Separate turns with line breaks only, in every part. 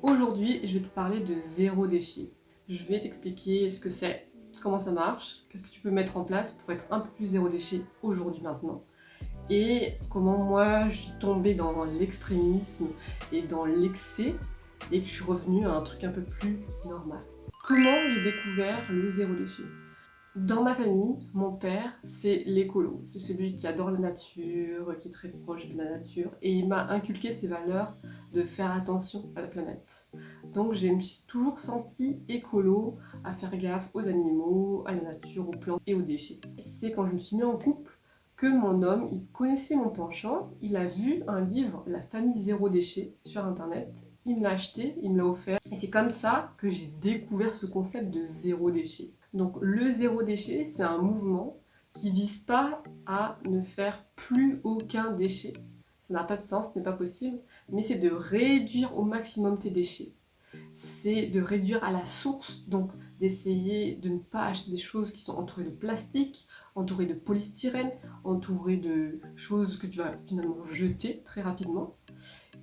Aujourd'hui, je vais te parler de zéro déchet. Je vais t'expliquer ce que c'est, comment ça marche, qu'est-ce que tu peux mettre en place pour être un peu plus zéro déchet aujourd'hui maintenant, et comment moi je suis tombée dans l'extrémisme et dans l'excès et que je suis revenue à un truc un peu plus normal. Comment j'ai découvert le zéro déchet? Dans ma famille, mon père, c'est l'écolo. C'est celui qui adore la nature, qui est très proche de la nature. Et il m'a inculqué ces valeurs de faire attention à la planète. Donc je me suis toujours sentie écolo, à faire gaffe aux animaux, à la nature, aux plantes et aux déchets. C'est quand je me suis mis en couple que mon homme, il connaissait mon penchant. Il a vu un livre, La famille zéro déchet, sur internet. Il me l'a acheté, il me l'a offert. Et c'est comme ça que j'ai découvert ce concept de zéro déchet. Donc le zéro déchet, c'est un mouvement qui vise pas à ne faire plus aucun déchet. Ça n'a pas de sens, ce n'est pas possible, mais c'est de réduire au maximum tes déchets. C'est de réduire à la source, donc d'essayer de ne pas acheter des choses qui sont entourées de plastique, entourées de polystyrène, entourées de choses que tu vas finalement jeter très rapidement.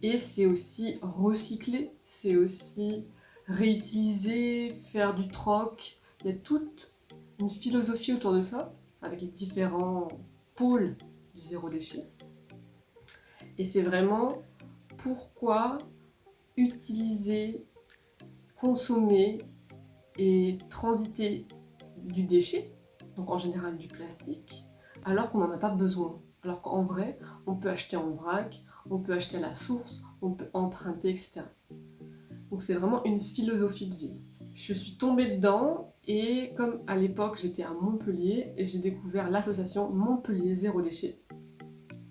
Et c'est aussi recycler, c'est aussi réutiliser, faire du troc. Il y a toute une philosophie autour de ça, avec les différents pôles du zéro déchet. Et c'est vraiment pourquoi utiliser, consommer et transiter du déchet, donc en général du plastique, alors qu'on n'en a pas besoin. Alors qu'en vrai, on peut acheter en vrac, on peut acheter à la source, on peut emprunter, etc. Donc c'est vraiment une philosophie de vie. Je suis tombée dedans et comme à l'époque j'étais à Montpellier, j'ai découvert l'association Montpellier Zéro Déchet.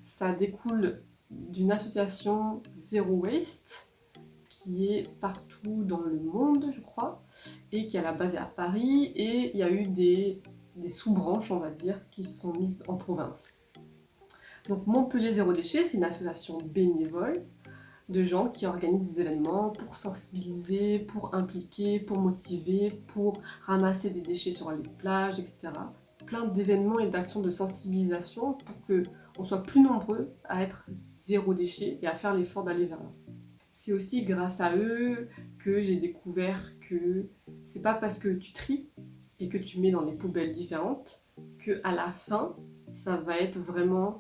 Ça découle d'une association Zero Waste qui est partout dans le monde, je crois, et qui est à la base à Paris, et il y a eu des sous-branches, on va dire, qui se sont mises en province. Donc Montpellier Zéro Déchet, c'est une association bénévole de gens qui organisent des événements pour sensibiliser, pour impliquer, pour motiver, pour ramasser des déchets sur les plages, etc. Plein d'événements et d'actions de sensibilisation pour qu'on soit plus nombreux à être zéro déchet et à faire l'effort d'aller vers là. C'est aussi grâce à eux que j'ai découvert que c'est pas parce que tu tries et que tu mets dans des poubelles différentes que à la fin ça va être vraiment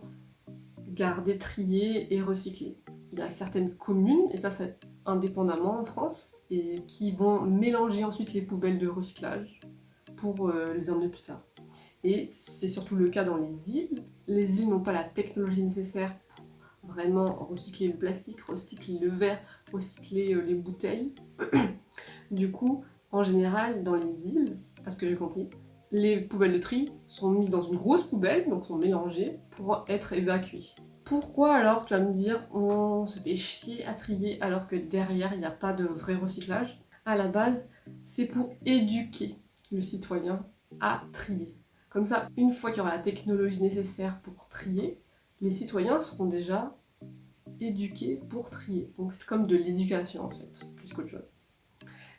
gardé, trié et recyclé. Il y a certaines communes, et ça c'est indépendamment en France, et qui vont mélanger ensuite les poubelles de recyclage pour les emmener plus tard. Et c'est surtout le cas dans les îles. Les îles n'ont pas la technologie nécessaire pour vraiment recycler le plastique, recycler le verre, recycler les bouteilles. Du coup, en général, dans les îles, à ce que j'ai compris, les poubelles de tri sont mises dans une grosse poubelle, donc sont mélangées pour être évacuées. Pourquoi alors, tu vas me dire, on se fait chier à trier alors que derrière, il n'y a pas de vrai recyclage? À la base, c'est pour éduquer le citoyen à trier. Comme ça, une fois qu'il y aura la technologie nécessaire pour trier, les citoyens seront déjà éduqués pour trier. Donc c'est comme de l'éducation en fait, plus qu'autre chose.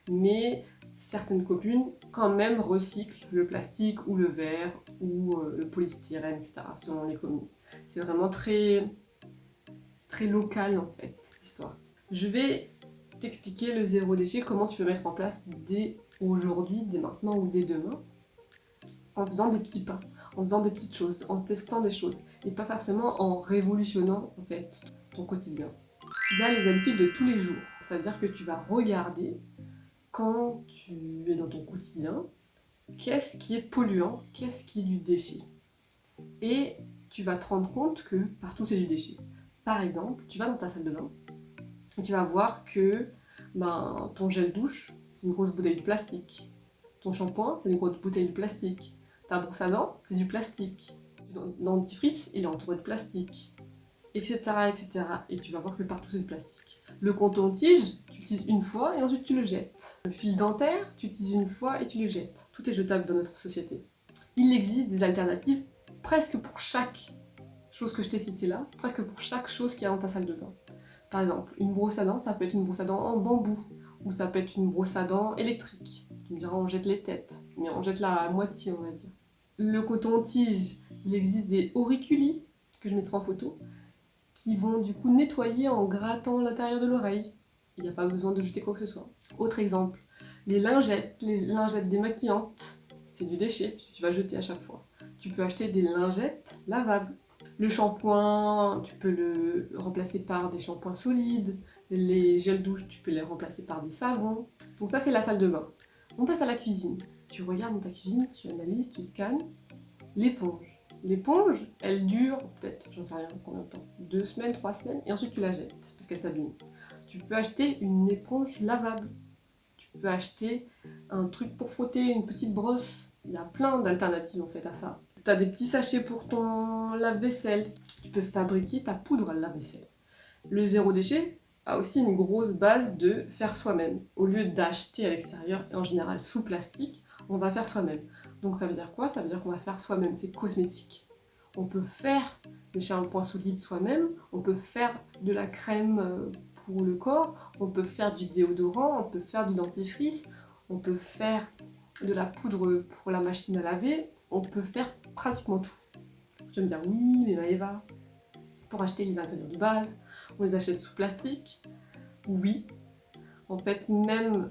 Mais certaines communes quand même recyclent le plastique ou le verre ou le polystyrène, etc. selon les communes. C'est vraiment très, très local en fait, cette histoire. Je vais t'expliquer le zéro déchet, comment tu peux mettre en place dès aujourd'hui, dès maintenant ou dès demain, en faisant des petits pas, en faisant des petites choses, en testant des choses, et pas forcément en révolutionnant en fait ton quotidien. Il y a les habitudes de tous les jours, ça veut dire que tu vas regarder quand tu es dans ton quotidien, qu'est-ce qui est polluant, qu'est-ce qui est du déchet. Et tu vas te rendre compte que partout c'est du déchet. Par exemple, tu vas dans ta salle de bain et tu vas voir que ton gel douche, c'est une grosse bouteille de plastique. Ton shampoing, c'est une grosse bouteille de plastique. Ta brosse à dents, c'est du plastique. Ton dentifrice, il est entouré de plastique. Etc., etc. Et tu vas voir que partout c'est du plastique. Le coton-tige, tu l'utilises une fois et ensuite tu le jettes. Le fil dentaire, tu l'utilises une fois et tu le jettes. Tout est jetable dans notre société. Il existe des alternatives presque pour chaque chose que je t'ai citée là, presque pour chaque chose qu'il y a dans ta salle de bain. Par exemple, une brosse à dents, ça peut être une brosse à dents en bambou, ou ça peut être une brosse à dents électrique. Tu me diras, on jette les têtes, mais on jette la à moitié, on va dire. Le coton-tige, il existe des auriculis, que je mettrai en photo, qui vont du coup nettoyer en grattant l'intérieur de l'oreille. il n'y a pas besoin de jeter quoi que ce soit. Autre exemple, les lingettes démaquillantes, c'est du déchet puisque tu vas jeter à chaque fois. Tu peux acheter des lingettes lavables. Le shampoing, tu peux le remplacer par des shampoings solides. Les gels douche, tu peux les remplacer par des savons. Donc ça, c'est la salle de bain. On passe à la cuisine. Tu regardes dans ta cuisine, tu analyses, tu scannes. L'éponge. L'éponge, elle dure peut-être, j'en sais rien, combien de temps, 2 semaines, 3 semaines, et ensuite tu la jettes parce qu'elle s'abîme. Tu peux acheter une éponge lavable. Tu peux acheter un truc pour frotter, une petite brosse. Il y a plein d'alternatives en fait à ça. Tu as des petits sachets pour ton lave-vaisselle. Tu peux fabriquer ta poudre à lave-vaisselle. Le zéro déchet a aussi une grosse base de faire soi-même. Au lieu d'acheter à l'extérieur, et en général sous plastique, on va faire soi-même. Donc ça veut dire quoi? Ça veut dire qu'on va faire soi-même ses cosmétiques. On peut faire des shampoings solides soi-même, on peut faire de la crème pour le corps, on peut faire du déodorant, on peut faire du dentifrice, on peut faire de la poudre pour la machine à laver, on peut faire pratiquement tout. Tu vas me dire oui, mais Maëva, pour acheter les ingrédients de base, on les achète sous plastique. Oui, en fait, même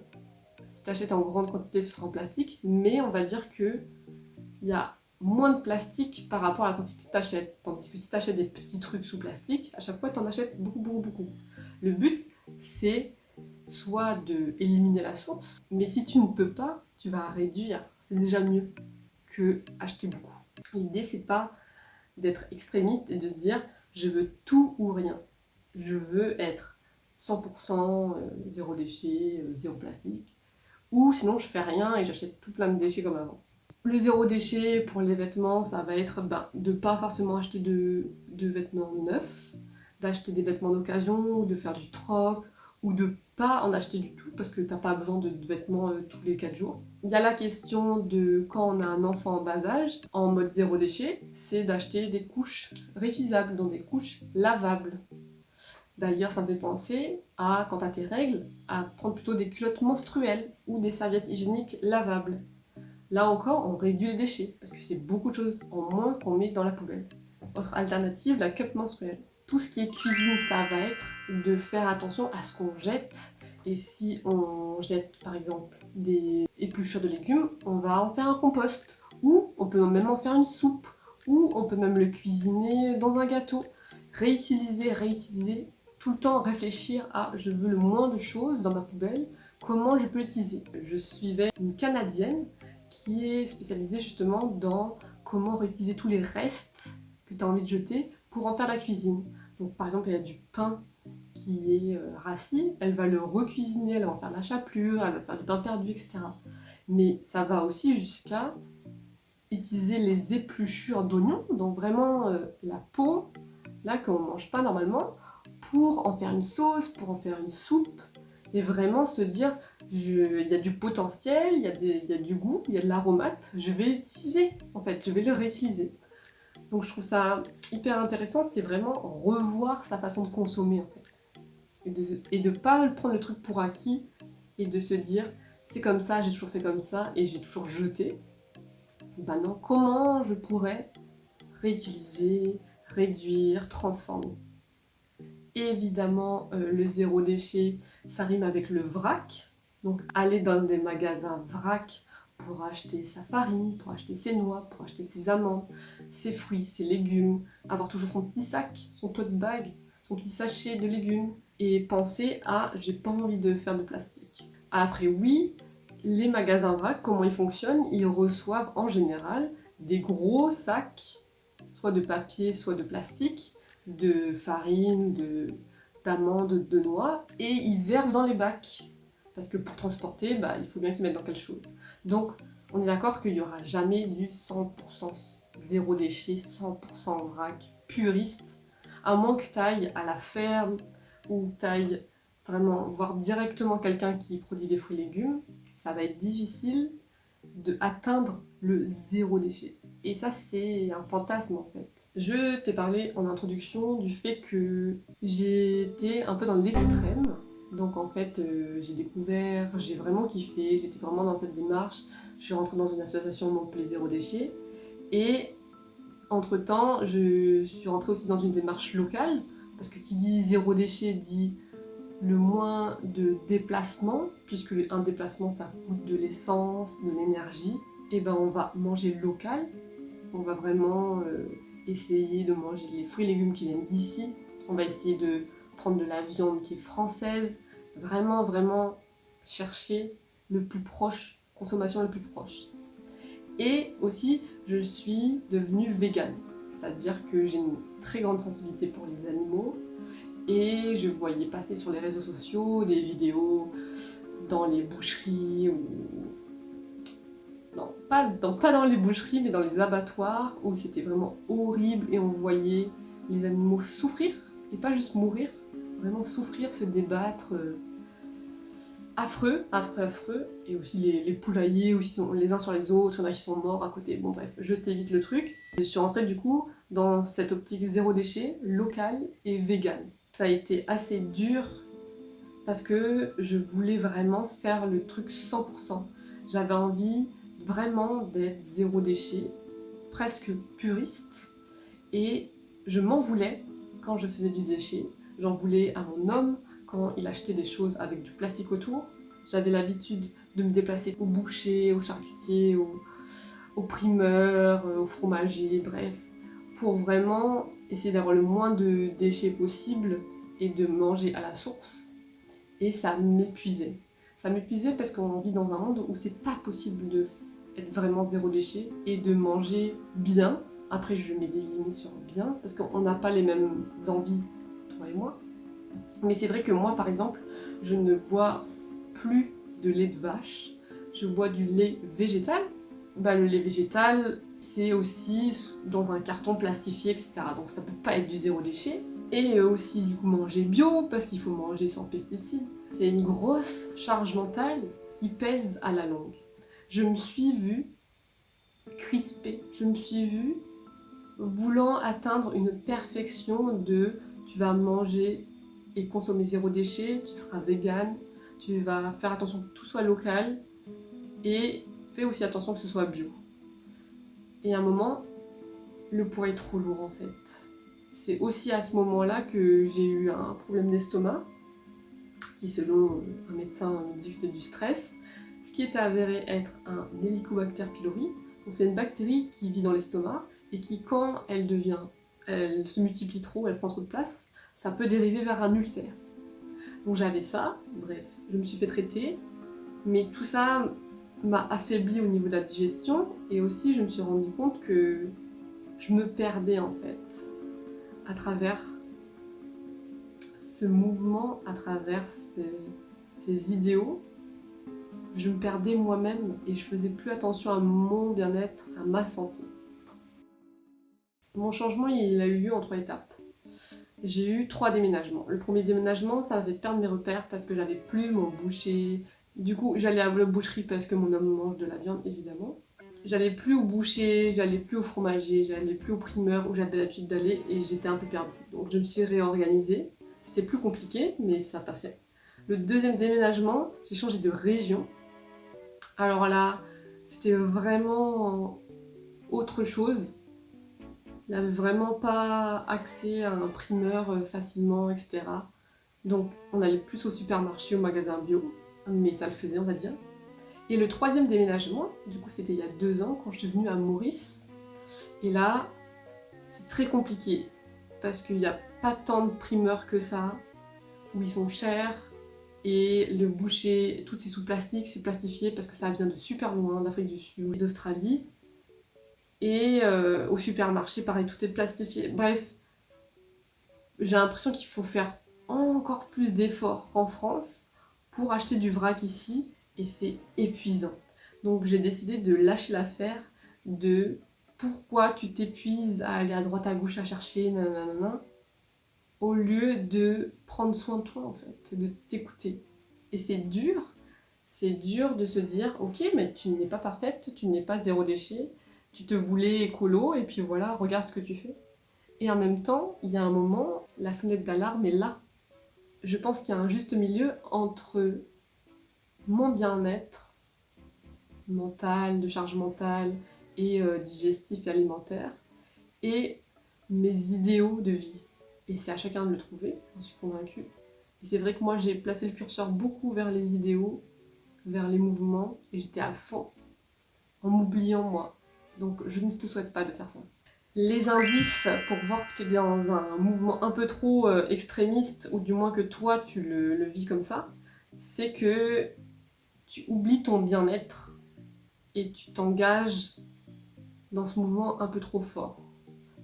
si tu achètes en grande quantité, ce sera en plastique, mais on va dire que il y a moins de plastique par rapport à la quantité que tu achètes. Tandis que si tu achètes des petits trucs sous plastique, à chaque fois tu en achètes beaucoup, beaucoup, beaucoup. Le but, c'est soit de éliminer la source, mais si tu ne peux pas, tu vas réduire. C'est déjà mieux que acheter beaucoup. L'idée, c'est pas d'être extrémiste et de se dire je veux tout ou rien. Je veux être 100% zéro déchet, zéro plastique. Ou sinon je fais rien et j'achète tout plein de déchets comme avant. Le zéro déchet pour les vêtements, ça va être de pas forcément acheter de vêtements neufs, d'acheter des vêtements d'occasion, de faire du troc, ou de pas en acheter du tout parce que t'as pas besoin de vêtements tous les 4 jours. Il y a la question de quand on a un enfant en bas âge, en mode zéro déchet, c'est d'acheter des couches réutilisables, donc des couches lavables. D'ailleurs, ça me fait penser à, quand t'as tes règles, à prendre plutôt des culottes menstruelles ou des serviettes hygiéniques lavables. Là encore, on réduit les déchets, parce que c'est beaucoup de choses en moins qu'on met dans la poubelle. Autre alternative, la cup menstruelle. Tout ce qui est cuisine, ça va être de faire attention à ce qu'on jette. Et si on jette, par exemple, des épluchures de légumes, on va en faire un compost. Ou on peut même en faire une soupe. Ou on peut même le cuisiner dans un gâteau. Réutiliser, réutiliser. Tout le temps réfléchir à je veux le moins de choses dans ma poubelle, comment je peux l'utiliser. Je suivais une Canadienne qui est spécialisée justement dans comment réutiliser tous les restes que tu as envie de jeter pour en faire de la cuisine. Donc par exemple, il y a du pain qui est rassis, elle va le recuisiner, elle va en faire de la chapelure, elle va faire du pain perdu, etc. Mais ça va aussi jusqu'à utiliser les épluchures d'oignons, donc vraiment la peau, là qu'on ne mange pas normalement, pour en faire une sauce, pour en faire une soupe, et vraiment se dire il y a du potentiel, il y a du goût, il y a de l'aromate, je vais l'utiliser en fait, je vais le réutiliser. Donc je trouve ça hyper intéressant, c'est vraiment revoir sa façon de consommer en fait. Et de pas prendre le truc pour acquis et de se dire c'est comme ça, j'ai toujours fait comme ça et j'ai toujours jeté. Ben non, comment je pourrais réutiliser, réduire, transformer. Évidemment, le zéro déchet, ça rime avec le vrac. Donc aller dans des magasins vrac pour acheter sa farine, pour acheter ses noix, pour acheter ses amandes, ses fruits, ses légumes, avoir toujours son petit sac, son tote bag, son petit sachet de légumes et penser à j'ai pas envie de faire de plastique. Après oui, les magasins vrac, comment ils fonctionnent? Ils reçoivent en général des gros sacs, soit de papier, soit de plastique, de farine, d'amandes, de noix, et ils versent dans les bacs. Parce que pour transporter, il faut bien qu'ils mettent dans quelque chose. Donc, on est d'accord qu'il n'y aura jamais du 100% zéro déchet, 100% vrac, puriste, à moins que tu ailles à la ferme ou tu ailles vraiment voir directement quelqu'un qui produit des fruits et légumes. Ça va être difficile d'atteindre le zéro déchet. Et ça, c'est un fantasme en fait. Je t'ai parlé en introduction du fait que j'étais un peu dans l'extrême. Donc en fait, j'ai découvert, j'ai vraiment kiffé, j'étais vraiment dans cette démarche. Je suis rentrée dans une association Montpellier Zéro Déchet. Et entre-temps, je suis rentrée aussi dans une démarche locale. Parce que qui dit zéro déchet dit le moins de déplacements, puisque un déplacement ça coûte de l'essence, de l'énergie, et ben on va manger local, on va vraiment essayer de manger les fruits et légumes qui viennent d'ici, on va essayer de prendre de la viande qui est française, vraiment chercher le plus proche, consommation la plus proche. Et aussi, je suis devenue végane, c'est-à-dire que j'ai une très grande sensibilité pour les animaux, et je voyais passer sur les réseaux sociaux des vidéos dans les boucheries ou... Non, pas dans les boucheries, mais dans les abattoirs, où c'était vraiment horrible et on voyait les animaux souffrir, et pas juste mourir, vraiment souffrir, se débattre, affreux, et aussi les poulaillers où ils sont les uns sur les autres, il y en a qui sont morts à côté, bon bref, je t'évite le truc. Je suis rentrée du coup dans cette optique zéro déchet, local et vegan. Ça a été assez dur parce que je voulais vraiment faire le truc 100%. J'avais envie vraiment d'être zéro déchet, presque puriste, et je m'en voulais quand je faisais du déchet. J'en voulais à mon homme quand il achetait des choses avec du plastique autour. J'avais l'habitude de me déplacer au boucher, au charcutier, au primeur, au fromager, bref, pour vraiment essayer d'avoir le moins de déchets possible et de manger à la source. Et ça m'épuisait. Ça m'épuisait parce qu'on vit dans un monde où c'est pas possible de être vraiment zéro déchet et de manger bien. Après, je mets des limites sur bien parce qu'on n'a pas les mêmes envies, toi et moi. Mais c'est vrai que moi, par exemple, je ne bois plus de lait de vache. Je bois du lait végétal. Bah, le lait végétal, c'est aussi dans un carton plastifié, etc. Donc ça peut pas être du zéro déchet. Et aussi du coup manger bio, parce qu'il faut manger sans pesticides. C'est une grosse charge mentale qui pèse à la longue. Je me suis vue crispée, je me suis vue voulant atteindre une perfection de tu vas manger et consommer zéro déchet, tu seras vegan, tu vas faire attention que tout soit local et fais aussi attention que ce soit bio. Et à un moment, le poids est trop lourd en fait. C'est aussi à ce moment-là que j'ai eu un problème d'estomac, qui selon un médecin me dit que c'était du stress, ce qui est avéré être un Helicobacter pylori. Donc c'est une bactérie qui vit dans l'estomac et qui quand elle se multiplie trop, elle prend trop de place, ça peut dériver vers un ulcère. Donc j'avais ça, bref, je me suis fait traiter, mais tout ça m'a affaibli au niveau de la digestion et aussi je me suis rendu compte que je me perdais en fait à travers ce mouvement, à travers ces idéaux. Je me perdais moi-même et je faisais plus attention à mon bien-être, à ma santé. Mon changement, il a eu lieu en 3 étapes. J'ai eu 3 déménagements. Le premier déménagement, ça m'avait perdre mes repères parce que j'avais plus mon boucher. Du coup, j'allais à la boucherie parce que mon homme mange de la viande, évidemment. J'allais plus au boucher, j'allais plus au fromager, j'allais plus au primeur où j'avais l'habitude d'aller et j'étais un peu perdue. Donc je me suis réorganisée. C'était plus compliqué, mais ça passait. Le deuxième déménagement, j'ai changé de région. Alors là, c'était vraiment autre chose. Il n'y avait vraiment pas accès à un primeur facilement, etc. Donc on allait plus au supermarché, au magasin bio, mais ça le faisait, on va dire. Et le troisième déménagement, du coup c'était il y a 2 ans, quand je suis venue à Maurice. Et là, c'est très compliqué, parce qu'il n'y a pas tant de primeurs que ça, où ils sont chers, et le boucher, tout c'est sous plastique, c'est plastifié parce que ça vient de super loin, d'Afrique du Sud, d'Australie. Et au supermarché, pareil, tout est plastifié. Bref, j'ai l'impression qu'il faut faire encore plus d'efforts qu'en France pour acheter du vrac ici, et c'est épuisant. Donc j'ai décidé de lâcher l'affaire, de pourquoi tu t'épuises à aller à droite à gauche à chercher, nanana, au lieu de prendre soin de toi en fait, de t'écouter. Et c'est dur de se dire ok mais tu n'es pas parfaite, tu n'es pas zéro déchet, tu te voulais écolo et puis voilà, regarde ce que tu fais. Et en même temps, il y a un moment, la sonnette d'alarme est là. Je pense qu'il y a un juste milieu entre mon bien-être mental, de charge mentale et digestif et alimentaire, et mes idéaux de vie. Et c'est à chacun de le trouver, j'en suis convaincue. Et Et c'est vrai que moi j'ai placé le curseur beaucoup vers les idéaux, vers les mouvements, et j'étais à fond, en m'oubliant moi. Donc je ne te souhaite pas de faire ça. Les indices pour voir que tu es dans un mouvement un peu trop extrémiste, ou du moins que toi tu le vis comme ça, c'est que tu oublies ton bien-être et tu t'engages dans ce mouvement un peu trop fort.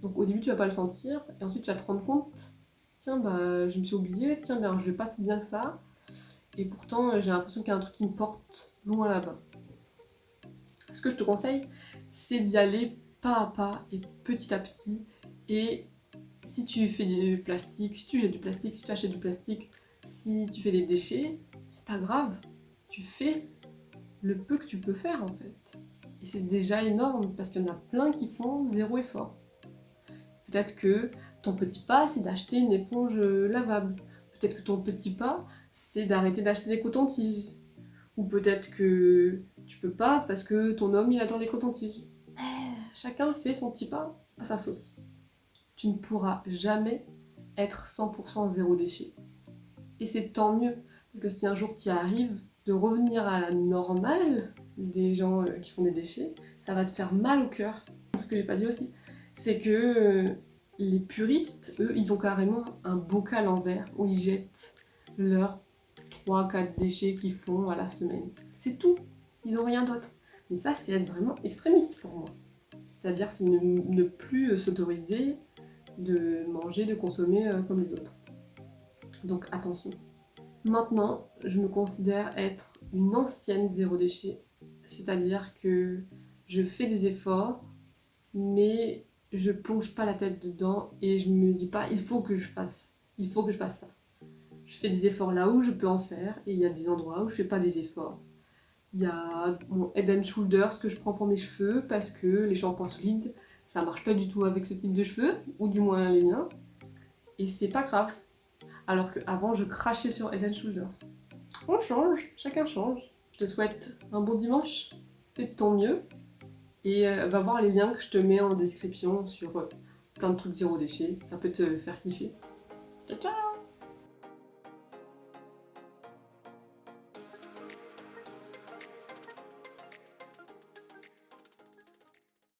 Donc au début tu vas pas le sentir, et ensuite tu vas te rendre compte, tiens bah je me suis oubliée, tiens ben je vais pas si bien que ça, et pourtant j'ai l'impression qu'il y a un truc qui me porte loin là-bas. Ce que je te conseille, c'est d'y aller pas à pas et petit à petit, et si tu fais du plastique, si tu jettes du plastique, si tu achètes du plastique, si tu fais des déchets, c'est pas grave, tu fais le peu que tu peux faire en fait. Et c'est déjà énorme parce qu'il y en a plein qui font zéro effort. Peut-être que ton petit pas, c'est d'acheter une éponge lavable. Peut-être que ton petit pas, c'est d'arrêter d'acheter des cotons-tiges. Ou peut-être que tu peux pas parce que ton homme, il adore les cotons-tiges. Chacun fait son petit pas à sa sauce. Tu ne pourras jamais être 100% zéro déchet. Et c'est tant mieux, parce que si un jour tu y arrives, de revenir à la normale des gens qui font des déchets, ça va te faire mal au cœur. Ce que j'ai pas dit aussi, c'est que les puristes, eux, ils ont carrément un bocal en verre où ils jettent leurs 3-4 déchets qu'ils font à la semaine. C'est tout, ils n'ont rien d'autre. Mais ça, c'est être vraiment extrémiste pour moi. C'est-à-dire c'est ne plus s'autoriser de manger, de consommer comme les autres. Donc attention. Maintenant, je me considère être une ancienne zéro déchet, c'est-à-dire que je fais des efforts, mais je plonge pas la tête dedans et je me dis pas il faut que je fasse ça. Je fais des efforts là où je peux en faire, et il y a des endroits où je fais pas des efforts. Il y a mon Head and Shoulders que je prends pour mes cheveux parce que les shampoings solides, ça marche pas du tout avec ce type de cheveux, ou du moins les miens, et c'est pas grave. Alors qu'avant, je crachais sur Head and Shoulders. On change, chacun change. Je te souhaite un bon dimanche, fais de ton mieux, et va voir les liens que je te mets en description sur plein de trucs zéro déchet, ça peut te faire kiffer. Ciao ciao!